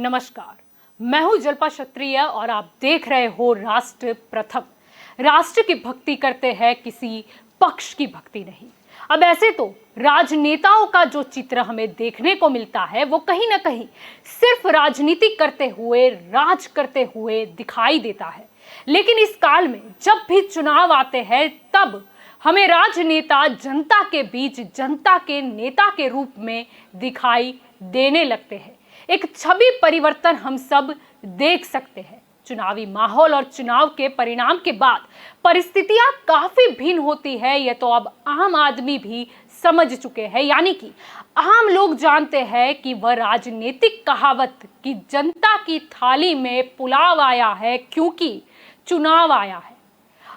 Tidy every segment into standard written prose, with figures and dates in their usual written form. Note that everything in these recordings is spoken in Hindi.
नमस्कार, मैं हूं जल्पा क्षत्रिय और आप देख रहे हो राष्ट्र प्रथम। राष्ट्र की भक्ति करते हैं, किसी पक्ष की भक्ति नहीं। अब ऐसे तो राजनेताओं का जो चित्र हमें देखने को मिलता है वो कहीं ना कहीं सिर्फ राजनीति करते हुए, राज करते हुए दिखाई देता है। लेकिन इस काल में जब भी चुनाव आते हैं तब हमें राजनेता जनता के बीच जनता के नेता के रूप में दिखाई देने लगते हैं। एक छवि परिवर्तन हम सब देख सकते हैं। चुनावी माहौल और चुनाव के परिणाम के बाद परिस्थितियां काफी भिन्न होती है, ये तो अब आम आदमी भी समझ चुके हैं। यानी कि आम लोग जानते हैं कि वह राजनीतिक कहावत कि जनता की थाली में पुलाव आया है क्योंकि चुनाव आया है।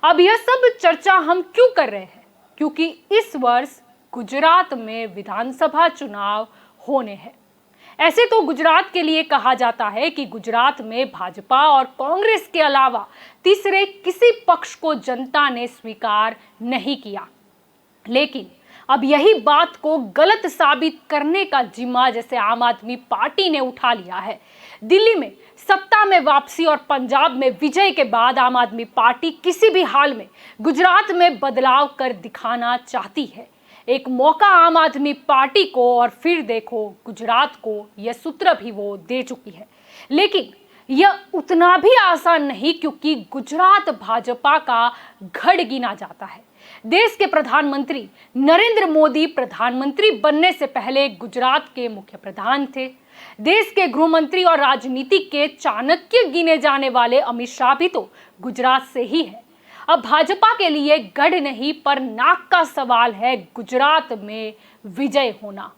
अब यह सब चर्चा हम क्यों कर रहे हैं? क्योंकि इस वर्ष गुजरात में विधानसभा चुनाव होने हैं। ऐसे तो गुजरात के लिए कहा जाता है कि गुजरात में भाजपा और कांग्रेस के अलावा तीसरे किसी पक्ष को जनता ने स्वीकार नहीं किया। लेकिन अब यही बात को गलत साबित करने का जिम्मा जैसे आम आदमी पार्टी ने उठा लिया है। दिल्ली में सत्ता में वापसी और पंजाब में विजय के बाद आम आदमी पार्टी किसी भी हाल में गुजरात में बदलाव कर दिखाना चाहती है। एक मौका आम आदमी पार्टी को और फिर देखो गुजरात को यह सूत्र भी वो दे चुकी है। लेकिन यह उतना भी आसान नहीं, क्योंकि गुजरात भाजपा का गढ़ गिना जाता है। देश के प्रधानमंत्री नरेंद्र मोदी प्रधानमंत्री बनने से पहले गुजरात के मुख्य प्रधान थे। देश के गृह मंत्री और राजनीति के चाणक्य गिने जाने वाले अमित शाह भी तो गुजरात से ही है। अब भाजपा के लिए गढ़ नहीं पर नाक का सवाल है गुजरात में विजय होना।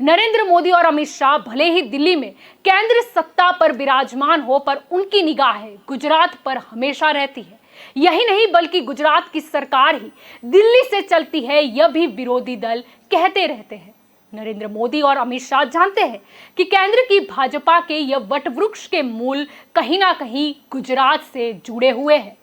नरेंद्र मोदी और अमित शाह भले ही दिल्ली में केंद्र सत्ता पर विराजमान हो, पर उनकी निगाहें गुजरात पर हमेशा रहती है। यही नहीं बल्कि गुजरात की सरकार ही दिल्ली से चलती है, यह भी विरोधी दल कहते रहते हैं। नरेंद्र मोदी और अमित शाह जानते हैं कि केंद्र की भाजपा के यह वटवृक्ष के मूल कहीं ना कहीं गुजरात से जुड़े हुए हैं।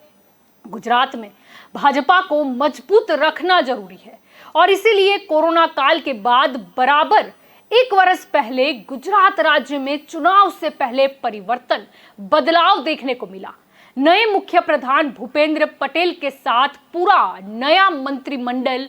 गुजरात में भाजपा को मजबूत रखना जरूरी है और इसीलिए कोरोना काल के बाद बराबर एक वर्ष पहले गुजरात राज्य में चुनाव से पहले परिवर्तन, बदलाव देखने को मिला। नए मुख्य प्रधान भूपेंद्र पटेल के साथ पूरा नया मंत्रिमंडल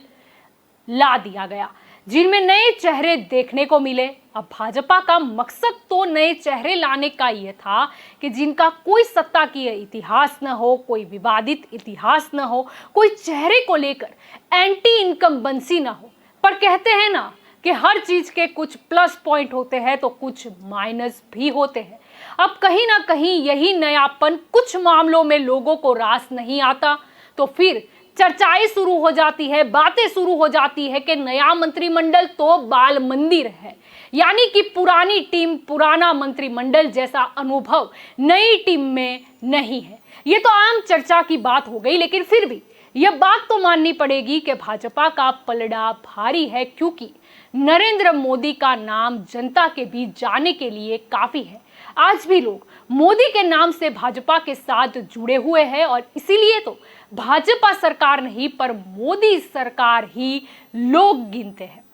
ला दिया गया, जिनमें नए चेहरे देखने को मिले। अब भाजपा का मकसद तो नए चेहरे लाने का यह था कि जिनका कोई सत्ता की इतिहास न हो, कोई विवादित इतिहास न हो, कोई चेहरे को लेकर एंटी इनकम्बेंसी न हो। पर कहते हैं ना कि हर चीज के कुछ प्लस पॉइंट होते हैं तो कुछ माइनस भी होते हैं। अब कहीं ना कहीं यही नयापन कुछ मामलों में लोगों को रास नहीं आता, तो फिर चर्चाएं शुरू हो जाती है, बातें शुरू हो जाती है कि नया मंत्रिमंडल तो बाल मंदिर है। यानी कि पुरानी टीम, पुराना मंत्रिमंडल जैसा अनुभव नई टीम में नहीं है। ये तो आम चर्चा की बात हो गई, लेकिन फिर भी यह बात तो माननी पड़ेगी कि भाजपा का पलड़ा भारी है, क्योंकि नरेंद्र मोदी का नाम जनता के बीच जाने के लिए काफी है। आज भी लोग मोदी के नाम से भाजपा के साथ जुड़े हुए हैं और इसीलिए तो भाजपा सरकार नहीं पर मोदी सरकार ही लोग गिनते हैं।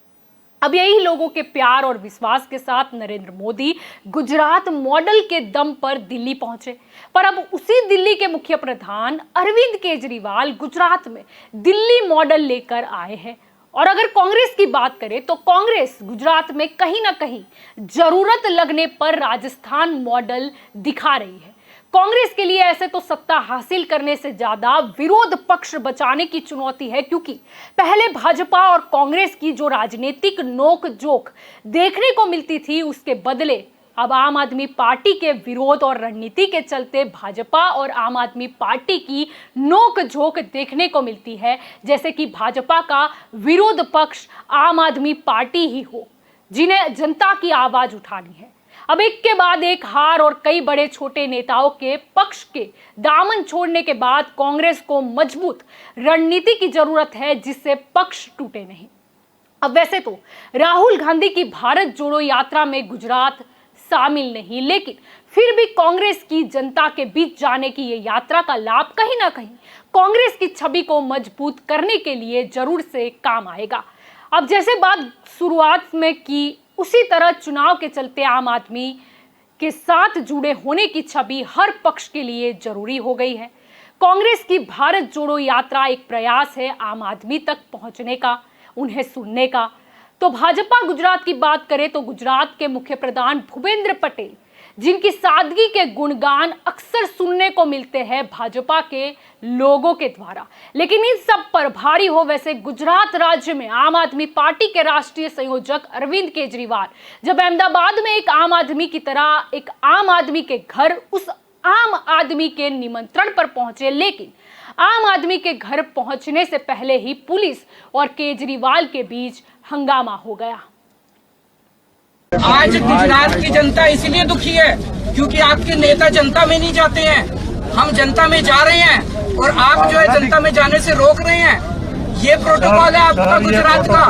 अब यही लोगों के प्यार और विश्वास के साथ नरेंद्र मोदी गुजरात मॉडल के दम पर दिल्ली पहुंचे। पर अब उसी दिल्ली के मुख्य प्रधान अरविंद केजरीवाल गुजरात में दिल्ली मॉडल लेकर आए हैं। और अगर कांग्रेस की बात करें तो कांग्रेस गुजरात में कहीं ना कहीं जरूरत लगने पर राजस्थान मॉडल दिखा रही है। कांग्रेस के लिए ऐसे तो सत्ता हासिल करने से ज्यादा विरोध पक्ष बचाने की चुनौती है, क्योंकि पहले भाजपा और कांग्रेस की जो राजनीतिक नोक-झोंक देखने को मिलती थी, उसके बदले अब आम आदमी पार्टी के विरोध और रणनीति के चलते भाजपा और आम आदमी पार्टी की नोक-झोंक देखने को मिलती है। जैसे कि भाजपा का विरोध पक्ष आम आदमी पार्टी ही हो, जिन्हें जनता की आवाज उठानी है। अब एक के बाद एक हार और कई बड़े छोटे नेताओं के पक्ष के दामन छोड़ने के बाद कांग्रेस को मजबूत रणनीति की जरूरत है, जिससे पक्ष टूटे नहीं। अब वैसे तो राहुल गांधी की भारत जोड़ो यात्रा में गुजरात शामिल नहीं, लेकिन फिर भी कांग्रेस की जनता के बीच जाने की ये यात्रा का लाभ कहीं ना कहीं कांग्रेस की छवि को मजबूत करने के लिए जरूर से काम आएगा। अब जैसे बात शुरुआत में की, उसी तरह चुनाव के चलते आम आदमी के साथ जुड़े होने की छवि हर पक्ष के लिए जरूरी हो गई है। कांग्रेस की भारत जोड़ो यात्रा एक प्रयास है आम आदमी तक पहुंचने का, उन्हें सुनने का। तो भाजपा गुजरात की बात करें तो गुजरात के मुख्य प्रधान भूपेंद्र पटेल, जिनकी सादगी के गुणगान अक्सर सुनने को मिलते हैं भाजपा के लोगों के द्वारा, लेकिन इन सब पर भारी हो वैसे गुजरात राज्य में आम आदमी पार्टी के राष्ट्रीय संयोजक अरविंद केजरीवाल जब अहमदाबाद में एक आम आदमी की तरह एक आम आदमी के घर उस आम आदमी के निमंत्रण पर पहुंचे, लेकिन आम आदमी के घर पहुंचने से पहले ही पुलिस और केजरीवाल के बीच हंगामा हो गया। आज गुजरात की जनता इसलिए दुखी है क्योंकि आपके नेता जनता में नहीं जाते हैं। हम जनता में जा रहे हैं और आप जो है जनता में जाने से रोक रहे हैं। ये प्रोटोकॉल है आपका गुजरात का।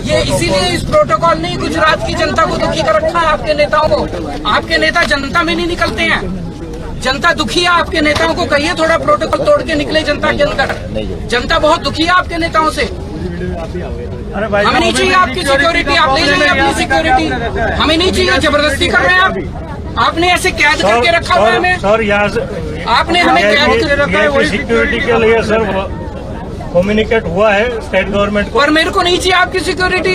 ये इसीलिए इस प्रोटोकॉल ने गुजरात की जनता को दुखी कर रखा है, आपके नेताओं को। आपके नेता जनता में नहीं निकलते हैं। जनता दुखी है आपके नेताओं को। कहिए थोड़ा प्रोटोकॉल तोड़ के निकले जनता के अंदर। जनता बहुत दुखी है आपके नेताओं से। हमें नहीं चाहिए आपकी सिक्योरिटी, आप ले जाइए अपनी सिक्योरिटी। हमें नहीं चाहिए, जबरदस्ती कर रहे हैं आप। आपने ऐसे कैद करके रखा हुआ है हमें। सर यहाँ से आपने हमें कैद करके रखा है। वही सिक्योरिटी के लिए सर कम्युनिकेट हुआ है स्टेट गवर्नमेंट को। और मेरे को नहीं चाहिए आपकी सिक्योरिटी।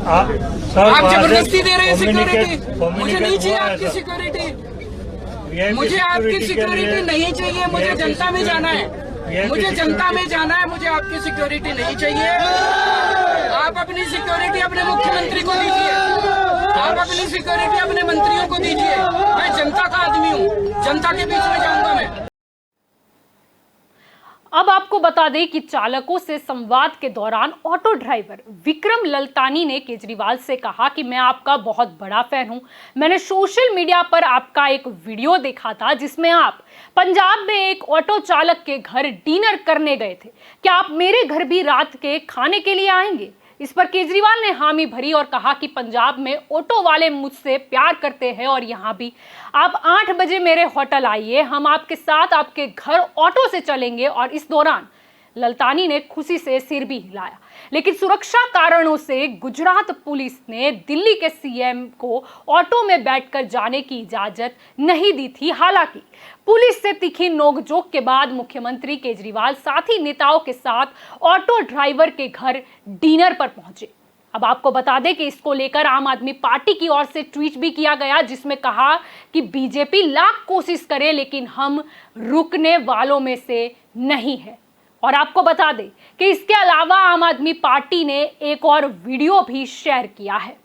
आप जबरदस्ती दे रहे हैं सिक्योरिटी। मुझे नहीं चाहिए आपकी सिक्योरिटी। मुझे आपकी सिक्योरिटी नहीं चाहिए। मुझे जनता में जाना है। मुझे जनता में जाना है। मुझे आपकी सिक्योरिटी नहीं चाहिए। आप अपनी सिक्योरिटी अपने मुख्यमंत्री को दीजिए। आप अपनी सिक्योरिटी अपने मंत्रियों को दीजिए। मैं जनता का आदमी हूँ। जनता के बीच में जाऊंगा मैं। अब आपको बता दें कि चालकों से संवाद के दौरान ऑटो ड्राइवर विक्रम ललतानी ने केजरीवाल से कहा कि मैं आपका बहुत बड़ा फैन हूं। मैंने सोशल मीडिया पर आपका एक वीडियो देखा था जिसमें आप पंजाब में एक ऑटो चालक के घर डिनर करने गए थे। क्या आप मेरे घर भी रात के खाने के लिए आएंगे? इस पर केजरीवाल ने हामी भरी और कहा कि पंजाब में ऑटो वाले मुझसे प्यार करते हैं और यहाँ भी। आप 8 बजे मेरे होटल आइए, हम आपके साथ आपके घर ऑटो से चलेंगे। और इस दौरान ललतानी ने खुशी से सिर भी हिलाया, लेकिन सुरक्षा कारणों से गुजरात पुलिस ने दिल्ली के सीएम को ऑटो में बैठकर जाने की इजाजत नहीं दी थी। हालांकि पुलिस से तीखी नोकझोंक के बाद मुख्यमंत्री केजरीवाल साथी नेताओं के साथ ऑटो ड्राइवर के घर डिनर पर पहुंचे। अब आपको बता दें कि इसको लेकर आम आदमी पार्टी की ओर से ट्वीट भी किया गया जिसमें कहा कि बीजेपी लाख कोशिश करे लेकिन हम रुकने वालों में से नहीं है। और आपको बता दें कि इसके अलावा आम आदमी पार्टी ने एक और वीडियो भी शेयर किया है।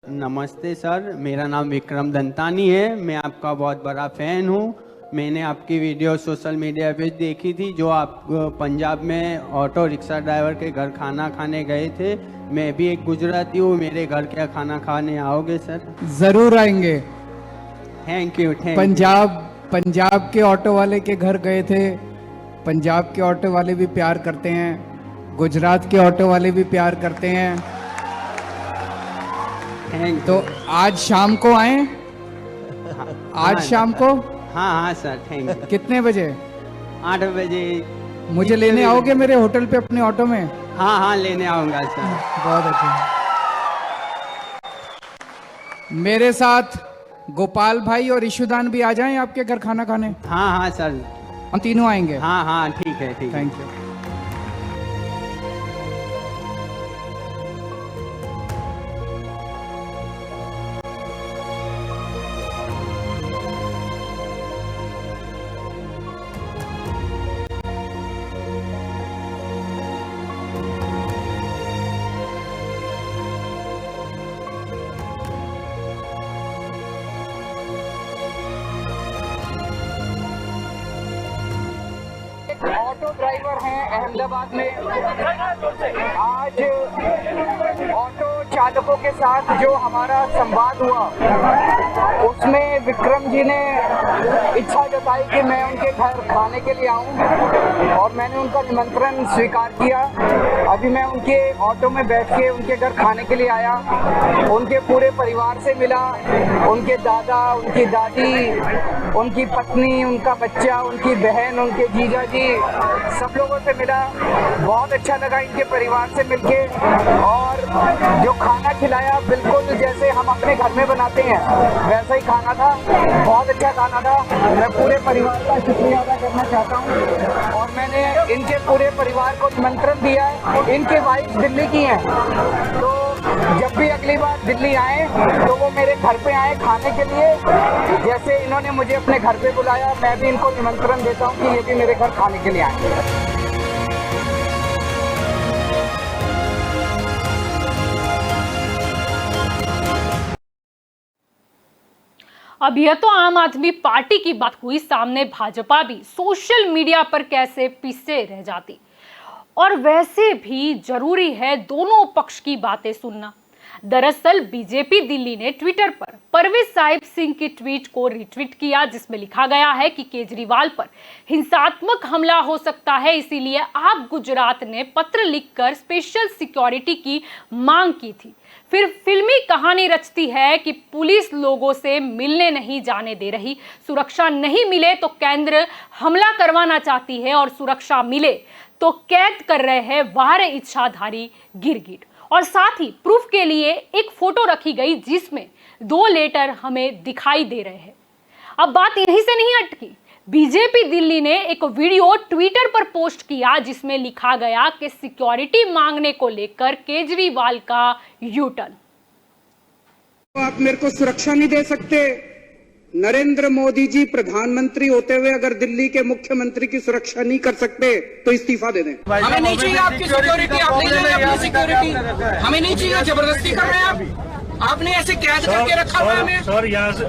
नमस्ते सर, मेरा नाम विक्रम दंतानी है। मैं आपका बहुत बड़ा फैन हूँ। मैंने आपकी वीडियो सोशल मीडिया पे देखी थी जो आप पंजाब में ऑटो रिक्शा ड्राइवर के घर खाना खाने गए थे। मैं भी एक गुजराती हूँ। मेरे घर क्या खाना खाने आओगे सर? जरूर आएंगे। Thank you. पंजाब के ऑटो वाले के घर गए थे। पंजाब के ऑटो वाले भी प्यार करते हैं, गुजरात के ऑटो वाले भी प्यार करते हैं। तो आज शाम को आए? आज शाम को? हाँ सर, थैंक यू। कितने बजे? 8 बजे। मुझे लेने आओगे मेरे होटल पे अपने ऑटो में? हाँ लेने आऊंगा सर। बहुत अच्छा। मेरे साथ गोपाल भाई और ईशुदान भी आ जाएं आपके घर खाना खाने? हाँ सर, हम तीनों आएंगे। हाँ ठीक है। Thank you. ऑटो ड्राइवर हैं अहमदाबाद में। आज ऑटो चालकों के साथ जो हमारा संवाद हुआ उसमें विक्रम जी ने इच्छा जताई कि मैं उनके घर खाने के लिए आऊं और मैंने उनका निमंत्रण स्वीकार किया। अभी मैं उनके ऑटो में बैठ के उनके घर खाने के लिए आया। उनके पूरे परिवार से मिला। उनके दादा, उनकी दादी, उनकी पत्नी, उनका बच्चा, उनकी बहन, उनके जीजा जी, सब लोग लोगों से मिला, बहुत अच्छा लगा इनके परिवार से मिलके, और जो खाना खिलाया बिल्कुल जैसे हम अपने घर में बनाते हैं वैसा ही खाना था, बहुत अच्छा खाना था। मैं पूरे परिवार का शुक्रिया अदा करना चाहता हूँ, और मैंने इनके पूरे परिवार को निमंत्रण दिया है। इनकी वाइफ दिल्ली की हैं, तो जब भी अगली बार दिल्ली आए तो वो मेरे घर पे आए खाने के लिए, जैसे इन्होंने मुझे अपने घर पे बुलाया, मैं भी इनको निमंत्रण देता हूँ कि ये भी मेरे घर खाने के लिए आए। अब यह तो आम आदमी पार्टी की बात हुई, सामने भाजपा भी सोशल मीडिया पर कैसे पीछे रह जाती। और वैसे भी जरूरी है दोनों पक्ष की बातें सुनना। दरअसल बीजेपी दिल्ली ने ट्विटर पर परवेज साहिब सिंह की ट्वीट को रिट्वीट किया, जिसमें लिखा गया है कि केजरीवाल पर हिंसात्मक हमला हो सकता है, इसीलिए आप गुजरात ने पत्र लिखकर स्पेशल सिक्योरिटी की मांग की थी। फिर फिल्मी कहानी रचती है कि पुलिस लोगों से मिलने नहीं जाने दे रही, सुरक्षा नहीं मिले तो केंद्र हमला करवाना चाहती है, और सुरक्षा मिले तो कैद कर रहे हैं वार इच्छाधारी गिरगिट। और साथ ही प्रूफ के लिए एक फोटो रखी गई जिसमें 2 लेटर हमें दिखाई दे रहे हैं। अब बात यहीं से नहीं अटकी, बीजेपी दिल्ली ने एक वीडियो ट्विटर पर पोस्ट किया जिसमें लिखा गया कि सिक्योरिटी मांगने को लेकर केजरीवाल का यू टर्न। आप मेरे को सुरक्षा नहीं दे सकते? नरेंद्र मोदी जी प्रधानमंत्री होते हुए अगर दिल्ली के मुख्यमंत्री की सुरक्षा नहीं कर सकते तो इस्तीफा दे दें। हमें नहीं चाहिए आपकी सिक्योरिटी, आप नहीं चाहिए अपनी सिक्योरिटी, हमें नहीं चाहिए। जबरदस्ती कर रहे हैं आप, आपने ऐसे कैद करके रखा हुआ है हमें, सर यहाँ से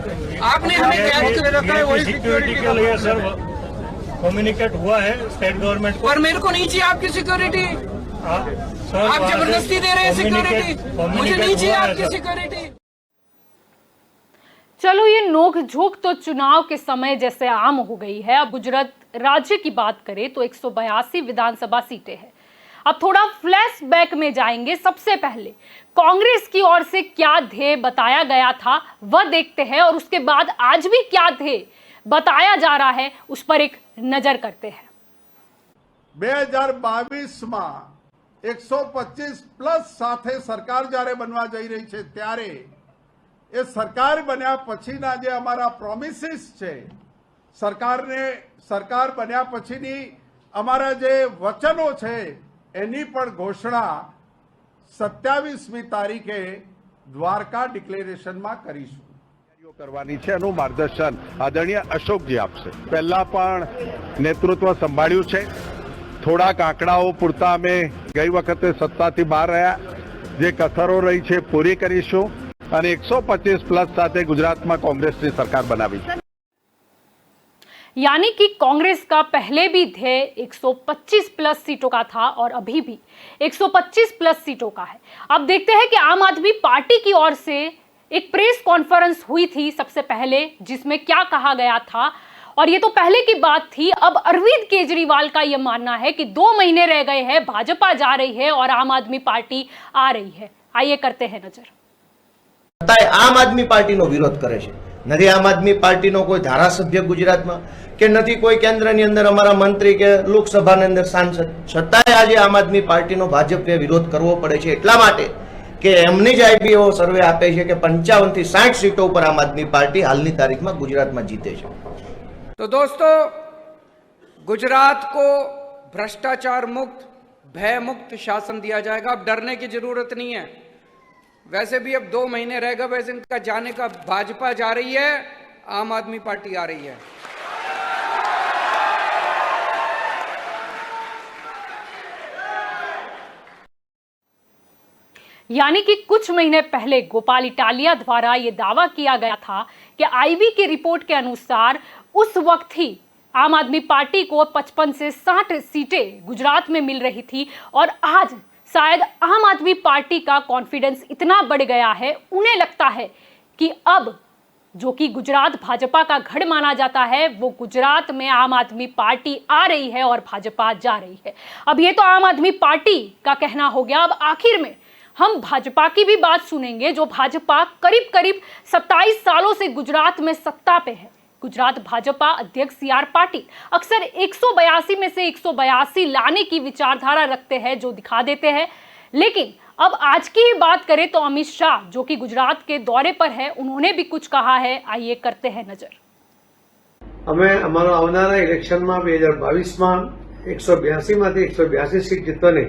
आपने हमें कैद करके रखा है, वही सिक्योरिटी के लिए सर कम्युनिकेट हुआ है स्टेट गवर्नमेंट को। और मेरे को नहीं चाहिए आपकी सिक्योरिटी, आप जबरदस्ती दे रहे हैं सिक्योरिटी, मुझे नहीं चाहिए आपकी सिक्योरिटी। चलो, ये नोक झोंक तो चुनाव के समय जैसे आम हो गई है। अब गुजरात राज्य की बात करें तो 182 विधानसभा सीटें हैं। अब थोड़ा फ्लैशबैक में जाएंगे। सबसे पहले कांग्रेस की ओर से क्या ध्येय बताया गया था वह देखते हैं, और उसके बाद आज भी क्या ध्येय बताया जा रहा है उस पर एक नजर करते हैं। 2022 में 125 प्लस સાથે સરકાર જ્યારે બનવા જઈ રહી છે ત્યારે એ સરકાર બન્યા પછીના જે અમારા પ્રોમિસીસ છે, સરકાર બન્યા પછીની અમારા જે વચનો છે એની પણ ઘોષણા 27મી તારીખે દ્વારકા ડિક્લેરેશનમાં કરીશું કરવાની છે। એનું માર્ગદર્શન આદરણીય અશોકજી આપશે। પહેલા પણ નેતૃત્વ સંભાળ્યું છે, થોડાક આંકડાઓ પૂરતા અમે ગઈ વખતે સત્તાથી બહાર રહ્યા, જે કથરો રહી છે પૂરી કરીશું અને 125 પ્લસ સાથે ગુજરાતમાં કોંગ્રેસની સરકાર બનાવી છે। यानी कि कांग्रेस का पहले भी ध्येय 125 प्लस सीटों का था और अभी भी 125 प्लस सीटों का है। अब देखते हैं कि आम आदमी पार्टी की ओर से एक प्रेस कॉन्फ्रेंस हुई थी सबसे पहले, जिसमें क्या कहा गया था। और ये तो पहले की बात थी। अब अरविंद केजरीवाल का यह मानना है कि 2 महीने रह गए हैं, भाजपा जा रही है और आम आदमी पार्टी आ रही है। आइए करते हैं नजर। आम आदमी पार्टी नो विरोध करे छे, नहीं आम आदमी पार्टी नो कोई धारासभ्य गुजरात में के नहीं कोई केंद्र ની અંદર અમારા મંત્રી કે લોકસભાની અંદર સાંસદ, છતાંય આજે આમ આદમી પાર્ટીનો ભાજપે વિરોધ કરવો પડે છે એટલા માટે કે એમની જ આઈબીઓ સર્વે આપે છે કે 55 થી 60 સીટો ઉપર આમ આદમી પાર્ટી હાલની તારીખમાં ગુજરાતમાં જીતે છે। तो दोस्तों, गुजरात को भ्रष्टाचार मुक्त, भय मुक्त शासन दिया जाएगा। अब डरने की जरूरत नहीं है। वैसे भी अब 2 महीने रह गए, वैसे इनका जाने का, भाजपा जा रही है, आम आदमी पार्टी आ रही है। यानी कि कुछ महीने पहले गोपाल इटालिया द्वारा यह दावा किया गया था कि आईबी की रिपोर्ट के अनुसार उस वक्त ही आम आदमी पार्टी को 55 से 60 सीटें गुजरात में मिल रही थी। और आज शायद आम आदमी पार्टी का कॉन्फिडेंस इतना बढ़ गया है, उन्हें लगता है कि अब जो कि गुजरात भाजपा का गढ़ माना जाता है, वो गुजरात में आम आदमी पार्टी आ रही है और भाजपा जा रही है। अब ये तो आम आदमी पार्टी का कहना हो गया। अब आखिर में हम भाजपा की भी बात सुनेंगे, जो भाजपा करीब करीब 27 सालों से गुजरात में सत्ता पे है। गुजरात भाजपा अध्यक्ष सी.आर. पाटिल अक्सर 182 में से 182 लाने की विचारधारा रखते हैं, जो दिखा देते हैं। लेकिन अब आज की ही बात करें तो अमित शाह, जो कि गुजरात के दौरे पर है, उन्होंने भी कुछ कहा है। आइए करते हैं नजर। અમે અમારો આવનારા ઇલેક્શનમાં 2022માં 182માંથી 182 સીટ જીતવાની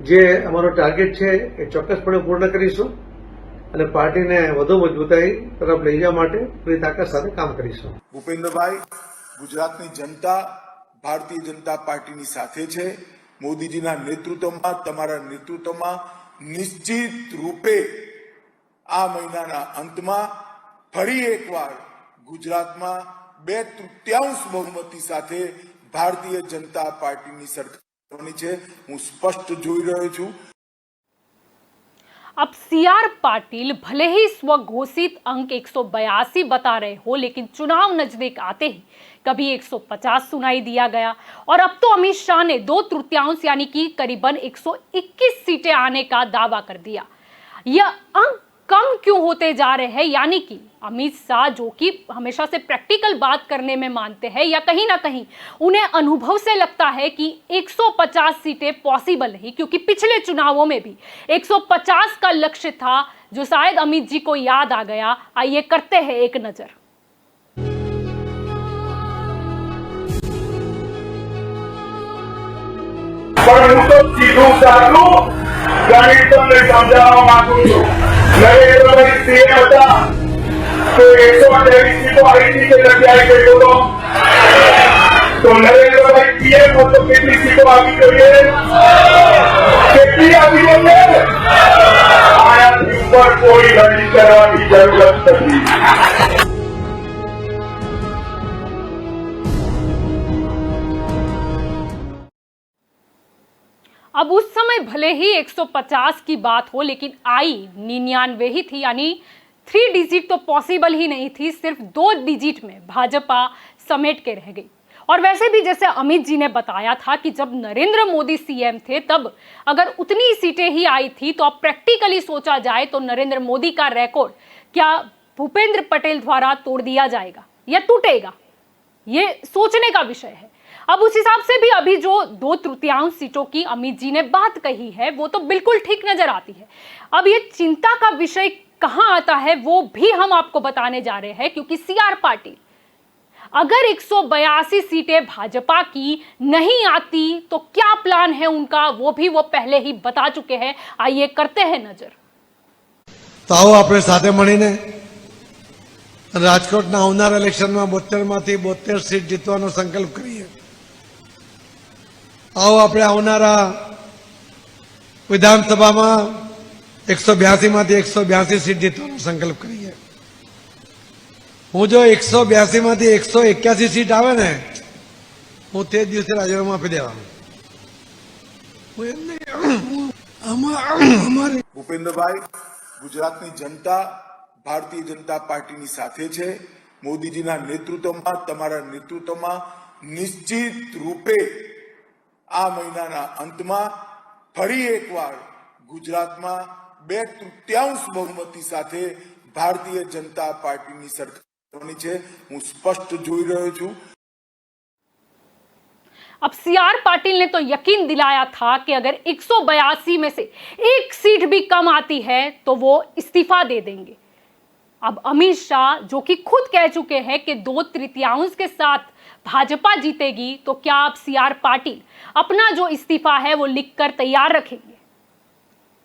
જે અમારો ટાર્ગેટ છે એ ચોક્કસપણે પૂર્ણ કરીશું અને પાર્ટીને વધુ મજબૂતાઈ તરફ લઈ જવા માટે પૂરી તાકાત સાથે કામ કરીશું. ભૂપેન્દ્રભાઈ, ગુજરાતની જનતા ભારતીય જનતા પાર્ટીની સાથે છે. મોદીજીના નેતૃત્વમાં, તમારા નેતૃત્વમાં નિશ્ચિત રૂપે આ મહિનાના અંતમાં ફરી એકવાર ગુજરાતમાં 2/3 બહુમતી સાથે ભારતીય જનતા પાર્ટીની સરકારની છે. હું સ્પષ્ટ જોઈ રહ્યો છું. अब सी.आर. पाटिल भले ही स्वघोषित अंक 182 बता रहे हो, लेकिन चुनाव नजदीक आते ही कभी 150 सुनाई दिया गया और अब तो अमित शाह ने 2/3 यानी कि करीबन 121 सीटें आने का दावा कर दिया। यह अंक कम क्यों होते जा रहे हैं? यानी कि अमित शाह, जो कि हमेशा से प्रैक्टिकल बात करने में मानते हैं, या कहीं ना कहीं उन्हें अनुभव से लगता है कि 150 सीटें पॉसिबल नहीं, क्योंकि पिछले चुनावों में भी 150 का लक्ष्य था, जो शायद अमित जी को याद आ गया। आइए करते हैं एक नजर। गणित समझावा मांगू छू. नरेंद्रभाई सीएम હતા તો 123 સીટો આવી હતી કે નથી આવી ગઈ બોલો? તો નરેન્દ્રભાઈ પીએમ હતો કેટલી સીટો આવી જોઈએ? કેટલી આવી જોઈએ? આનાથી ઉપર કોઈ ગણિત કરવાની જરૂરત નથી. अब उस समय भले ही 150 की बात हो, लेकिन आई 99 ही थी, यानी 3 डिजिट तो पॉसिबल ही नहीं थी। सिर्फ 2 डिजिट में भाजपा समेट के रह गई। और वैसे भी जैसे अमित जी ने बताया था कि जब नरेंद्र मोदी सीएम थे, तब अगर उतनी सीटें ही आई थी, तो अब प्रैक्टिकली सोचा जाए तो नरेंद्र मोदी का रिकॉर्ड क्या भूपेंद्र पटेल द्वारा तोड़ दिया जाएगा या टूटेगा? ये सोचने का विषय है। अब उस हिसाब से भी अभी जो 2/3 सीटों की अमित जी ने बात कही है, वो तो बिल्कुल ठीक नजर आती है। अब ये चिंता का विषय कहां आता है, वो भी हम आपको बताने जा रहे हैं, क्योंकि सी.आर. पाटिल अगर 182 सीटें भाजपा की नहीं आती तो क्या प्लान है उनका, वो भी वो पहले ही बता चुके हैं। आइए करते हैं नजर। तो आओ આપણે સાથે મળીને રાજકોટના આવનારા ઇલેક્શનમાં 72માંથી 72 સીટ જીતવાનો સંકલ્પ કરીએ. आओ આપણે આવનારા વિધાનસભામાં 182માંથી 182 સીટ જીતવાનો સંકલ્પ કરીએ. હું જો 182માંથી 181 સીટ આવે ને, હું તે દિવસે રાજીનામું આપી દેવાનું. ભૂપેન્દ્રભાઈ, ગુજરાતની જનતા ભારતીય જનતા પાર્ટીની સાથે છે. મોદીજીના નેતૃત્વમાં, તમારા નેતૃત્વમાં નિશ્ચિત રૂપે આ મહિનાના અંતમાં ફરી એકવાર ગુજરાતમાં 2/3 બહુમતી સાથે ભારતીય જનતા પાર્ટીની સરકારની છે. હું સ્પષ્ટ જોઈ રહ્યો છું. अब सी.आर. पाटिल ने तो यकीन दिलाया था कि अगर 182 में से एक सीट भी कम आती है तो वो इस्तीफा दे देंगे। अब अमित शाह, जो कि खुद कह चुके हैं कि 2/3 के साथ भाजपा जीतेगी, तो क्या अब सी.आर. पाटिल अपना जो इस्तीफा है वो लिखकर तैयार रखेंगे?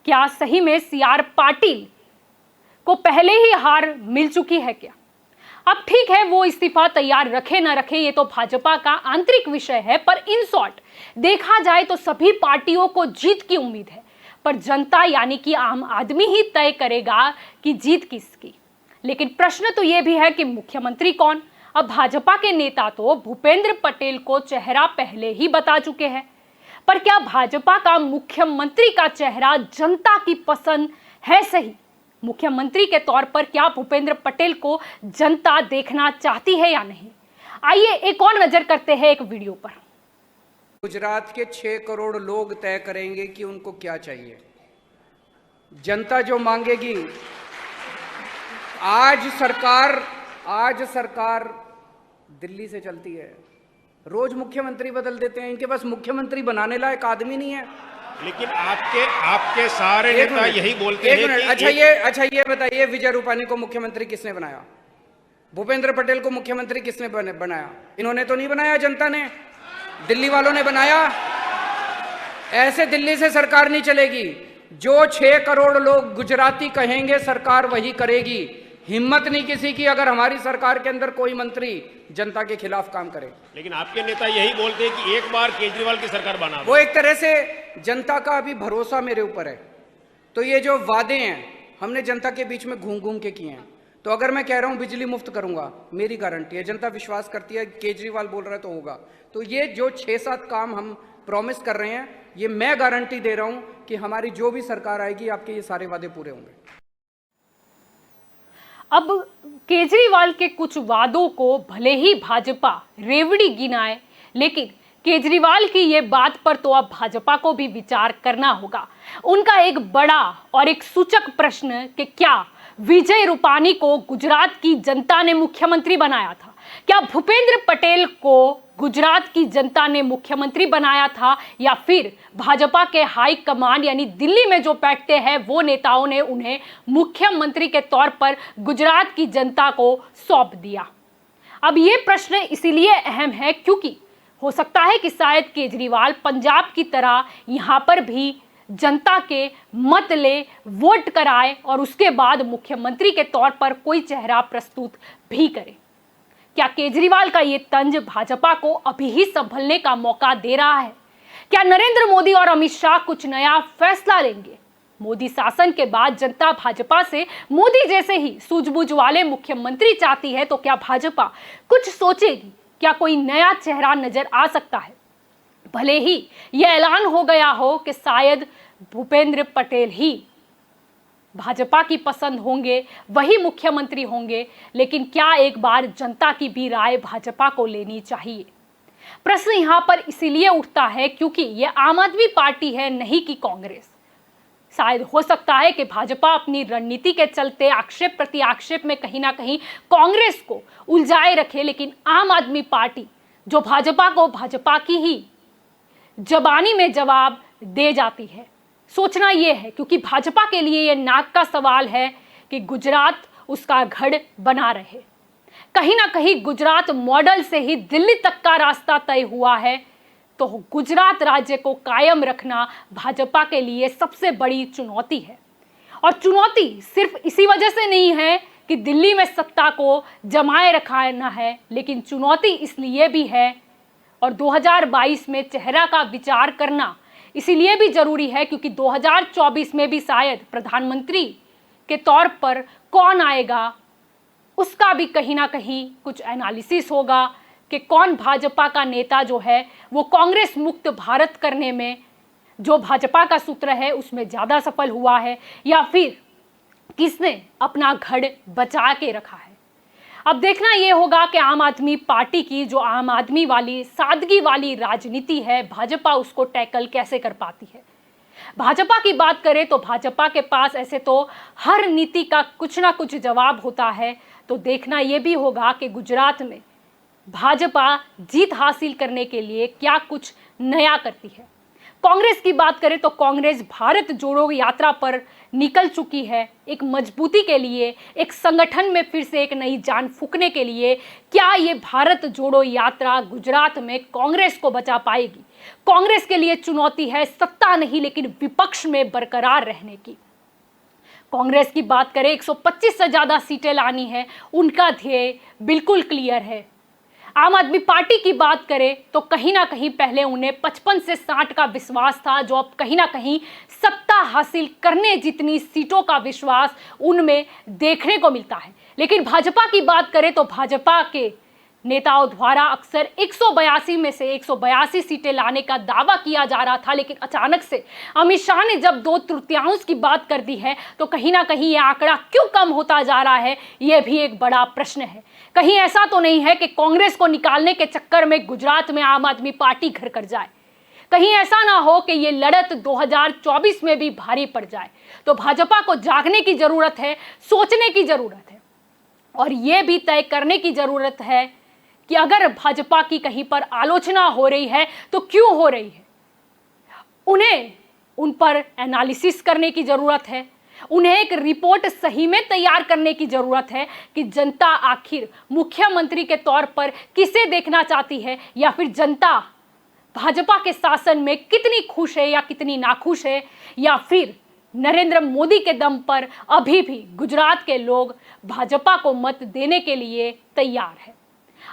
क्या सही में सी.आर. पाटिल को पहले ही हार मिल चुकी है क्या? अब ठीक है, वो इस्तीफा तैयार रखे न रखे, ये तो भाजपा का आंतरिक विषय है, पर इन शॉर्ट देखा जाए तो सभी पार्टियों को जीत की उम्मीद है, पर जनता यानी कि आम आदमी ही तय करेगा कि जीत किसकी। लेकिन प्रश्न तो ये भी है कि मुख्यमंत्री कौन? अब भाजपा के नेता तो भूपेंद्र पटेल को चेहरा पहले ही बता चुके हैं, पर क्या भाजपा का मुख्यमंत्री का चेहरा जनता की पसंद है सही? मुख्यमंत्री के तौर पर क्या भूपेंद्र पटेल को जनता देखना चाहती है या नहीं? आइए एक और नजर करते हैं एक वीडियो पर। गुजरात के 6 करोड़ लोग तय करेंगे कि उनको क्या चाहिए। जनता जो मांगेगी, आज सरकार आज सरकार दिल्ली से चलती है, रोज मुख्यमंत्री बदल देते हैं, इनके पास मुख्यमंत्री बनाने लायक आदमी नहीं है। लेकिन आपके सारे नेता यही बोलते हैं कि अच्छा ये बताइए, विजय रूपानी को मुख्यमंत्री किसने बनाया? भूपेंद्र पटेल को मुख्यमंत्री किसने बनाया? इन्होंने तो नहीं बनाया, जनता ने, दिल्ली वालों ने बनाया। ऐसे दिल्ली से सरकार नहीं चलेगी। जो 6 करोड़ लोग गुजराती कहेंगे सरकार वही करेगी। हिम्मत नहीं किसी की अगर हमारी सरकार के अंदर कोई मंत्री जनता के खिलाफ काम करे। लेकिन आपके नेता यही बोलते हैं कि एक बार केजरीवाल की सरकार बना। वो एक तरह से जनता का अभी भरोसा मेरे ऊपर है। तो ये जो वादे हैं हमने जनता के बीच में घूम घूम के किए हैं। तो अगर मैं कह रहा हूं बिजली मुफ्त करूंगा, मेरी गारंटी है, जनता विश्वास करती है, केजरीवाल बोल रहा है तो होगा। तो ये जो 6-7 काम हम प्रॉमिस कर रहे हैं, ये मैं गारंटी दे रहा हूं कि हमारी जो भी सरकार आएगी आपके ये सारे वादे पूरे होंगे। अब केजरीवाल के कुछ वादों को भले ही भाजपा रेवड़ी गिनाए, लेकिन केजरीवाल की ये बात पर तो अब भाजपा को भी विचार करना होगा। उनका एक बड़ा और एक सूचक प्रश्न कि क्या विजय रूपानी को गुजरात की जनता ने मुख्यमंत्री बनाया था? क्या भूपेंद्र पटेल को गुजरात की जनता ने मुख्यमंत्री बनाया था, या फिर भाजपा के हाई कमान यानी दिल्ली में जो बैठते हैं वो नेताओं ने उन्हें मुख्यमंत्री के तौर पर गुजरात की जनता को सौंप दिया? अब ये प्रश्न इसीलिए अहम है क्योंकि हो सकता है कि शायद केजरीवाल पंजाब की तरह यहाँ पर भी जनता के मत ले, वोट कराए और उसके बाद मुख्यमंत्री के तौर पर कोई चेहरा प्रस्तुत भी करे। क्या केजरीवाल का ये तंज भाजपा को अभी ही संभलने का मौका दे रहा है? क्या नरेंद्र मोदी और अमित शाह कुछ नया फैसला लेंगे? मोदी शासन के बाद जनता भाजपा से मोदी जैसे ही सूझबूझ वाले मुख्यमंत्री चाहती है, तो क्या भाजपा कुछ सोचेगी? क्या कोई नया चेहरा नजर आ सकता है? भले ही यह ऐलान हो गया हो कि शायद भूपेंद्र पटेल ही भाजपा की पसंद होंगे, वही मुख्यमंत्री होंगे, लेकिन क्या एक बार जनता की भी राय भाजपा को लेनी चाहिए? प्रश्न यहां पर इसीलिए उठता है क्योंकि यह आम आदमी पार्टी है, नहीं कि कांग्रेस। शायद हो सकता है कि भाजपा अपनी रणनीति के चलते आक्षेप प्रति आक्षेप में कहीं ना कहीं कांग्रेस को उलझाए रखे, लेकिन आम आदमी पार्टी जो भाजपा को भाजपा की ही जबानी में जवाब दे जाती है। सोचना यह है क्योंकि भाजपा के लिए यह नाक का सवाल है कि गुजरात उसका गढ़ बना रहे। कहीं ना कहीं गुजरात मॉडल से ही दिल्ली तक का रास्ता तय हुआ है, तो गुजरात राज्य को कायम रखना भाजपा के लिए सबसे बड़ी चुनौती है। और चुनौती सिर्फ इसी वजह से नहीं है कि दिल्ली में सत्ता को जमाए रखना है, लेकिन चुनौती इसलिए भी है और 2022 में चेहरा का विचार करना इसीलिए भी जरूरी है क्योंकि 2024 में भी शायद प्रधानमंत्री के तौर पर कौन आएगा उसका भी कहीं ना कहीं कुछ एनालिसिस होगा कि कौन भाजपा का नेता जो है वो कांग्रेस मुक्त भारत करने में जो भाजपा का सूत्र है उसमें ज़्यादा सफल हुआ है, या फिर किसने अपना गढ़ बचा के रखा है। अब देखना यह होगा कि आम आदमी पार्टी की जो आम आदमी वाली सादगी वाली राजनीति है, भाजपा उसको टैकल कैसे कर पाती है। भाजपा की बात करें तो भाजपा के पास ऐसे तो हर नीति का कुछ ना कुछ जवाब होता है, तो देखना यह भी होगा कि गुजरात में भाजपा जीत हासिल करने के लिए क्या कुछ नया करती है। कांग्रेस की बात करें तो कांग्रेस भारत जोड़ो यात्रा पर निकल चुकी है, एक मजबूती के लिए, एक संगठन में फिर से एक नई जान फूंकने के लिए। क्या ये भारत जोड़ो यात्रा गुजरात में कांग्रेस को बचा पाएगी? कांग्रेस के लिए चुनौती है सत्ता नहीं लेकिन विपक्ष में बरकरार रहने की। कांग्रेस की बात करें 125 से ज्यादा सीटें लानी है, उनका ध्येय बिल्कुल क्लियर है। आम आदमी पार्टी की बात करें तो कहीं ना कहीं पहले उन्हें 55 से 60 का विश्वास था, जो अब कहीं ना कहीं सत्ता हासिल करने जितनी सीटों का विश्वास उनमें देखने को मिलता है। लेकिन भाजपा की बात करें तो भाजपा के नेताओं द्वारा अक्सर 182 में से 182 सीटें लाने का दावा किया जा रहा था, लेकिन अचानक से अमित शाह ने जब 2/3 की बात कर दी है तो कहीं ना कहीं यह आंकड़ा क्यों कम होता जा रहा है, यह भी एक बड़ा प्रश्न है। कहीं ऐसा तो नहीं है कि कांग्रेस को निकालने के चक्कर में गुजरात में आम आदमी पार्टी घर कर जाए? कहीं ऐसा ना हो कि ये लड़त 2024 में भी भारी पड़ जाए? तो भाजपा को जागने की जरूरत है, सोचने की जरूरत है। और ये भी तय करने की जरूरत है कि अगर भाजपा की कहीं पर आलोचना हो रही है तो क्यों हो रही है। उन्हें उन पर एनालिसिस करने की जरूरत है, उन्हें एक रिपोर्ट सही में तैयार करने की जरूरत है कि जनता आखिर मुख्यमंत्री के तौर पर किसे देखना चाहती है, या फिर जनता भाजपा के शासन में कितनी खुश है या कितनी नाखुश है, या फिर नरेंद्र मोदी के दम पर अभी भी गुजरात के लोग भाजपा को मत देने के लिए तैयार है।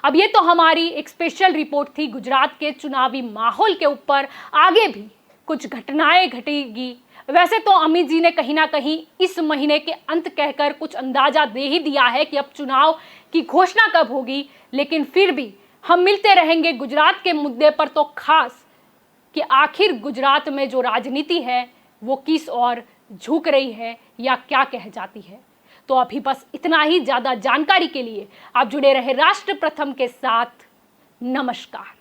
अब ये तो हमारी एक स्पेशल रिपोर्ट थी गुजरात के चुनावी माहौल के ऊपर। आगे भी कुछ घटनाएं घटेगी। वैसे तो अमित जी ने कहीं ना कहीं इस महीने के अंत कहकर कुछ अंदाजा दे ही दिया है कि अब चुनाव की घोषणा कब होगी, लेकिन फिर भी हम मिलते रहेंगे गुजरात के मुद्दे पर, तो खास कि आखिर गुजरात में जो राजनीति है वो किस ओर झुक रही है या क्या कह जाती है। तो अभी बस इतना ही। ज़्यादा जानकारी के लिए आप जुड़े रहे राष्ट्र प्रथम के साथ। नमस्कार।